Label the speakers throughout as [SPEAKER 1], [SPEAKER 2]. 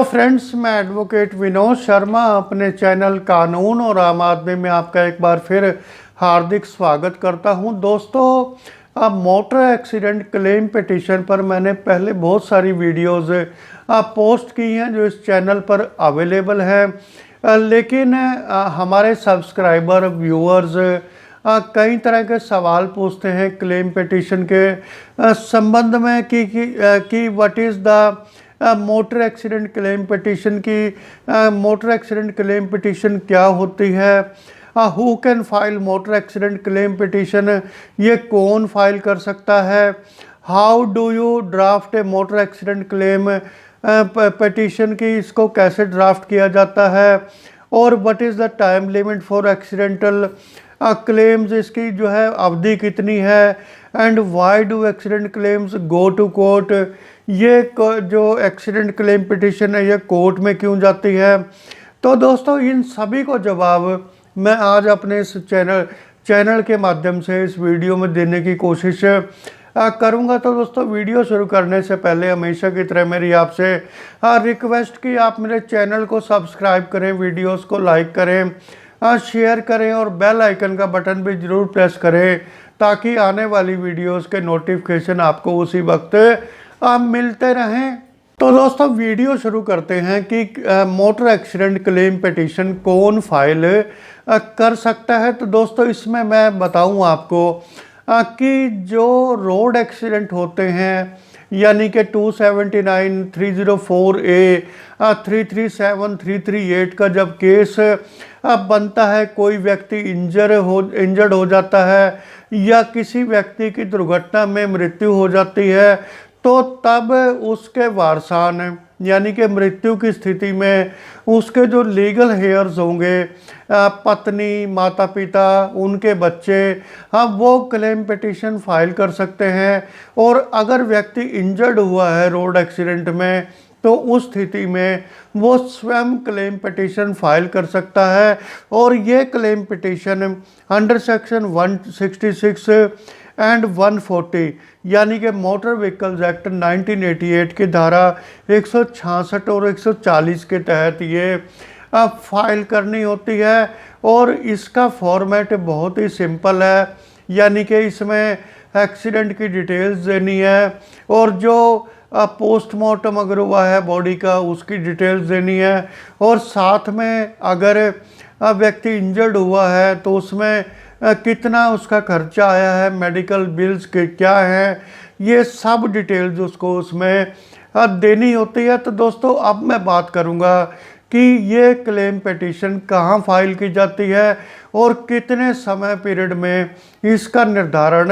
[SPEAKER 1] Friends, मैं advocate Vinod Sharma अपने channel कानून और आम आदमी में आपका एक बार फिर हार्दिक स्वागत करता हूं। दोस्तों, अब मोटर एक्सीडेंट क्लेम पिटीशन पर मैंने पहले बहुत सारी वीडियोस पोस्ट की हैं जो इस चैनल पर अवेलेबल है, लेकिन हमारे सब्सक्राइबर व्यूअर्स कई तरह के सवाल पूछते हैं क्लेम पिटीशन के संबंध में कि what is the motor accident claim petition की मोटर एक्सीडेंट क्लेम पिटीशन क्या होती है, who can file motor accident claim petition, ये कौन फाइल कर सकता है, how do you draft a motor accident claim petition की इसको कैसे ड्राफ्ट किया जाता है, और what is the time limit for accidental claims, इसकी जो है अवधि कितनी है, and why do accident claims go to court, ये जो एक्सीडेंट क्लेम पिटीशन है ये कोर्ट में क्यों जाती है। तो दोस्तों, इन सभी को जवाब मैं आज अपने इस चैनल के माध्यम से इस वीडियो में देने की कोशिश करूंगा। तो दोस्तों, वीडियो शुरू करने से पहले हमेशा की तरह मेरी आपसे रिक्वेस्ट कि आप मेरे चैनल को सब्सक्राइब करें, वीडियोस को लाइक करें, शेयर करें और बेल आइकन का बटन भी ज़रूर प्रेस करें ताकि आने वाली वीडियोस के नोटिफिकेशन आपको उसी वक्त मिलते रहें। तो दोस्तों, वीडियो शुरू करते हैं कि मोटर एक्सीडेंट क्लेम पिटीशन कौन फाइल कर सकता है। तो दोस्तों, इसमें मैं बताऊं आपको कि जो रोड एक्सीडेंट होते हैं, यानी कि 279, 304A, 337, 338 का जब केस बनता है, कोई व्यक्ति इंजर्ड हो जाता है या किसी व्यक्ति की दुर्घटना में मृत्यु हो जाती है, तो तब उसके वारसान यानी कि मृत्यु की स्थिति में उसके जो लीगल हेयर्स होंगे, पत्नी, माता पिता, उनके बच्चे, वो क्लेम पिटीशन फाइल कर सकते हैं। और अगर व्यक्ति इंजर्ड हुआ है रोड एक्सीडेंट में, तो उस स्थिति में वो स्वयं क्लेम पिटीशन फाइल कर सकता है। और ये claim petition under section 166 and 140 यानी कि मोटर व्हीकल्स एक्ट 1988 की धारा 166 और 140 के तहत ये फाइल करनी होती है। और इसका फॉर्मेट बहुत ही सिंपल है, यानी कि इसमें एक्सीडेंट की डिटेल्स देनी है और जो पोस्टमार्टम अगर हुआ है बॉडी का उसकी डिटेल्स देनी है, और साथ में अगर व्यक्ति इंजर्ड हुआ है तो उसमें कितना उसका खर्चा आया है, मेडिकल बिल्स के क्या हैं, ये सब डिटेल्स उसको उसमें देनी होती है। तो दोस्तों, अब मैं बात करूंगा कि ये क्लेम पिटीशन कहाँ फाइल की जाती है और कितने समय पीरियड में इसका निर्धारण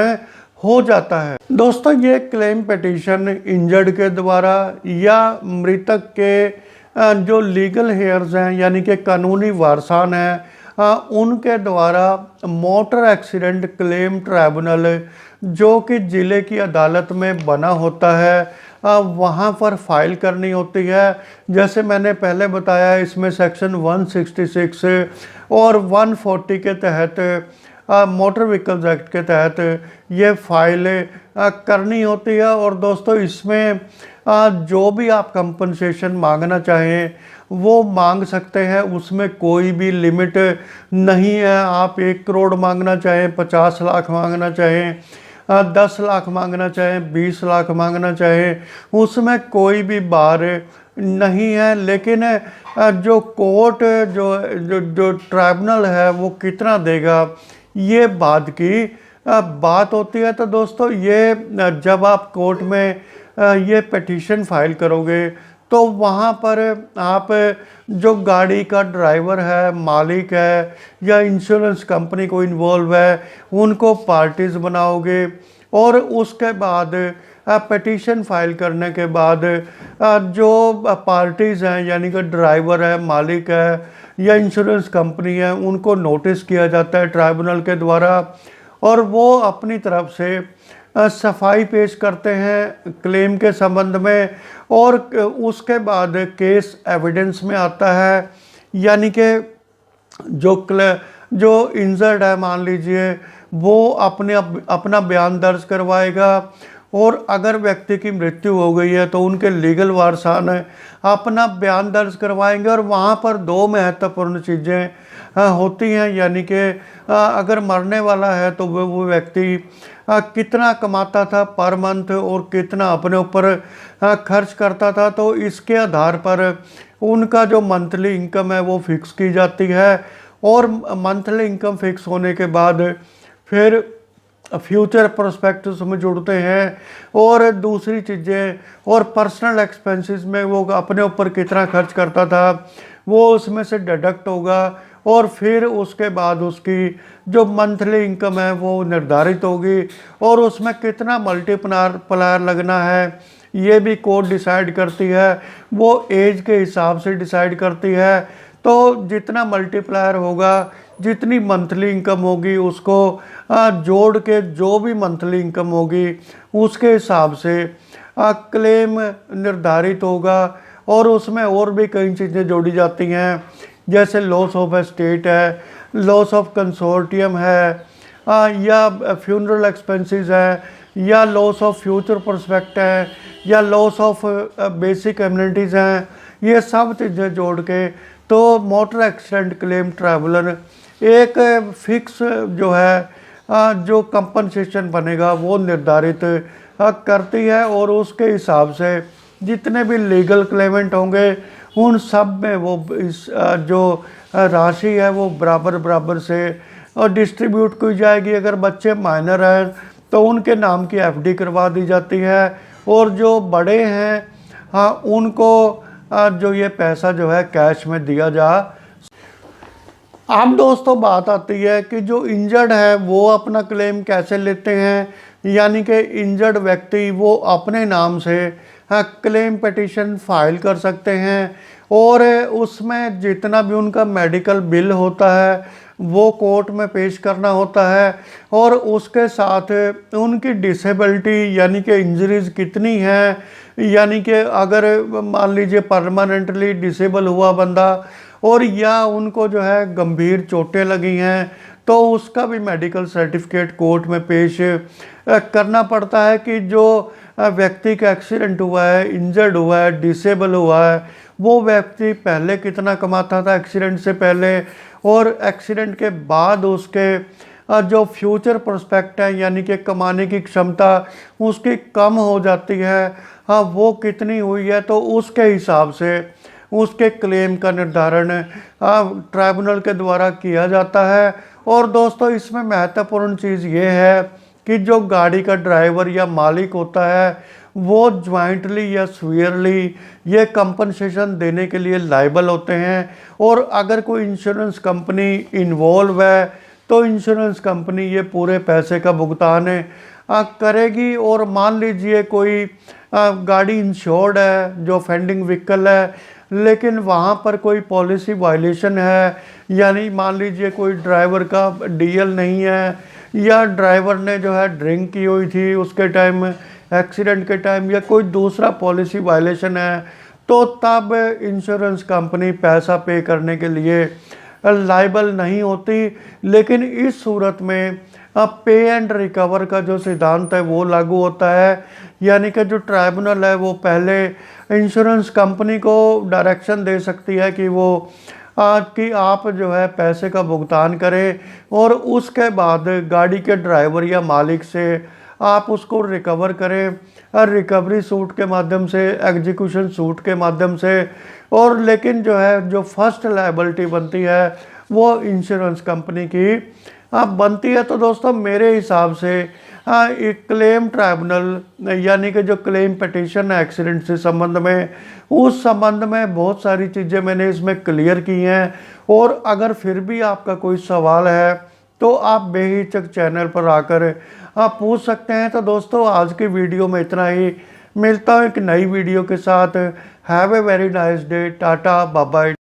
[SPEAKER 1] हो जाता है। दोस्तों, ये क्लेम पिटीशन इंजर्ड के द्वारा या मृतक के जो लीगल हेयर्स हैं यानी कि कानूनी वारसान हैं, उनके द्वारा मोटर एक्सीडेंट क्लेम ट्राइब्यूनल जो कि ज़िले की अदालत में बना होता है, वहाँ पर फाइल करनी होती है। जैसे मैंने पहले बताया, इसमें सेक्शन 166 और 140 के तहत मोटर व्हीकल्स एक्ट के तहत ये फाइल करनी होती है। और दोस्तों, इसमें जो भी आप कंपनसेशन मांगना चाहें वो मांग सकते हैं, उसमें कोई भी लिमिट नहीं है। आप 1 करोड़ मांगना चाहें, 50 लाख मांगना चाहें, 10 लाख मांगना चाहें, 20 लाख मांगना चाहें, उसमें कोई भी बार नहीं है। लेकिन जो कोर्ट जो ट्राइब्यूनल है वो कितना देगा, ये बाद की बात होती है। तो दोस्तों, ये जब आप कोर्ट में ये पिटीशन फाइल करोगे तो वहाँ पर आप जो गाड़ी का ड्राइवर है, मालिक है या इंश्योरेंस कंपनी को इन्वॉल्व है, उनको पार्टीज बनाओगे। और उसके बाद पिटीशन फाइल करने के बाद जो पार्टीज़ हैं यानी कि ड्राइवर है, मालिक है या इंश्योरेंस कंपनी है, उनको नोटिस किया जाता है ट्राइब्यूनल के द्वारा, और वो अपनी तरफ से सफाई पेश करते हैं क्लेम के संबंध में। और उसके बाद केस एविडेंस में आता है, यानी कि जो इंजर्ड है मान लीजिए, वो अपना बयान दर्ज करवाएगा। और अगर व्यक्ति की मृत्यु हो गई है तो उनके लीगल वारसान अपना बयान दर्ज करवाएंगे। और वहाँ पर दो महत्वपूर्ण चीज़ें होती हैं, यानी कि अगर मरने वाला है तो वो व्यक्ति कितना कमाता था पर मंथ और कितना अपने ऊपर खर्च करता था, तो इसके आधार पर उनका जो मंथली इनकम है वो फिक्स की जाती है। और मंथली इनकम फिक्स होने के बाद फिर फ्यूचर प्रोस्पेक्टस में जुड़ते हैं और दूसरी चीज़ें और पर्सनल एक्सपेंसेस में वो अपने ऊपर कितना खर्च करता था वो उसमें से डिडक्ट होगा। और फिर उसके बाद उसकी जो मंथली इनकम है वो निर्धारित होगी और उसमें कितना मल्टीप्लायर लगना है ये भी कोर्ट डिसाइड करती है, वो एज के हिसाब से डिसाइड करती है। तो जितना मल्टीप्लायर होगा, जितनी मंथली इनकम होगी, उसको जोड़ के जो भी मंथली इनकम होगी उसके हिसाब से क्लेम निर्धारित होगा। और उसमें और भी कई चीज़ें जोड़ी जाती हैं, जैसे लॉस ऑफ एस्टेट है, लॉस ऑफ कंसोर्टियम है, या फ्यूनरल एक्सपेंसेस है, या लॉस ऑफ फ्यूचर प्रोस्पेक्ट है, या लॉस ऑफ बेसिक एमिनिटीज़ हैं। ये सब चीज़ें जोड़ के तो मोटर एक्सीडेंट क्लेम ट्राइब्यूनल एक फिक्स जो है जो कंपनसेशन बनेगा वो निर्धारित करती है। और उसके हिसाब से जितने भी लीगल क्लेमेंट होंगे उन सब में वो इस जो राशि है वो बराबर बराबर से और डिस्ट्रीब्यूट की जाएगी। अगर बच्चे माइनर हैं तो उनके नाम की एफडी करवा दी जाती है, और जो बड़े हैं उनको जो ये पैसा जो है कैश में दिया जा। अब दोस्तों बात आती है कि जो इंजर्ड है वो अपना क्लेम कैसे लेते हैं, यानी कि इंजर्ड व्यक्ति वो अपने नाम से क्लेम पिटीशन फाइल कर सकते हैं और उसमें जितना भी उनका मेडिकल बिल होता है वो कोर्ट में पेश करना होता है। और उसके साथ उनकी डिसेबिलिटी यानी कि इंजरीज कितनी है, यानी कि अगर मान लीजिए परमानेंटली डिसेबल हुआ बंदा और या उनको जो है गंभीर चोटें लगी हैं तो उसका भी मेडिकल सर्टिफिकेट कोर्ट में पेश करना पड़ता है कि जो व्यक्ति का एक्सीडेंट हुआ है, इंजर्ड हुआ है, डिसेबल हुआ है, वो व्यक्ति पहले कितना कमाता था एक्सीडेंट से पहले, और एक्सीडेंट के बाद उसके जो फ्यूचर प्रोस्पेक्ट है यानी कि कमाने की क्षमता उसकी कम हो जाती है, वो कितनी हुई है, तो उसके हिसाब से उसके क्लेम का निर्धारण ट्राइब्यूनल के द्वारा किया जाता है। और दोस्तों इसमें महत्वपूर्ण चीज़ ये है कि जो गाड़ी का ड्राइवर या मालिक होता है वो ज्वाइंटली या स्वीयरली ये कंपनसेशन देने के लिए लायबल होते हैं। और अगर कोई इंश्योरेंस कंपनी इन्वॉल्व है तो इंश्योरेंस कंपनी ये पूरे पैसे का भुगतान करेगी। और मान लीजिए कोई गाड़ी इंश्योर्ड है जो फेंडिंग व्हीकल है, लेकिन वहाँ पर कोई पॉलिसी वायलेशन है, यानी मान लीजिए कोई ड्राइवर का डीएल नहीं है या ड्राइवर ने जो है ड्रिंक की हुई थी उसके टाइम एक्सीडेंट के टाइम, या कोई दूसरा पॉलिसी वायलेशन है, तो तब इंश्योरेंस कंपनी पैसा पे करने के लिए लायबल नहीं होती। लेकिन इस सूरत में पे एंड रिकवर का जो सिद्धांत है वो लागू होता है, यानी कि जो ट्राइब्यूनल है वो पहले इंश्योरेंस कंपनी को डायरेक्शन दे सकती है कि वो कि आप जो है पैसे का भुगतान करें, और उसके बाद गाड़ी के ड्राइवर या मालिक से आप उसको रिकवर करें रिकवरी सूट के माध्यम से, एग्जीक्यूशन सूट के माध्यम से। और लेकिन जो है जो फर्स्ट लायबिलिटी बनती है वो इंश्योरेंस कंपनी की बनती है। तो दोस्तों मेरे हिसाब से एक क्लेम ट्राइब्यूनल यानी कि जो क्लेम पिटीशन है एक्सीडेंट से संबंध में, उस संबंध में बहुत सारी चीज़ें मैंने इसमें क्लियर की हैं। और अगर फिर भी आपका कोई सवाल है तो आप बेहिचक चैनल पर आकर आप पूछ सकते हैं। तो दोस्तों आज की वीडियो में इतना ही, मिलता हूँ एक नई वीडियो के साथ। Have a very nice day, tata bye bye.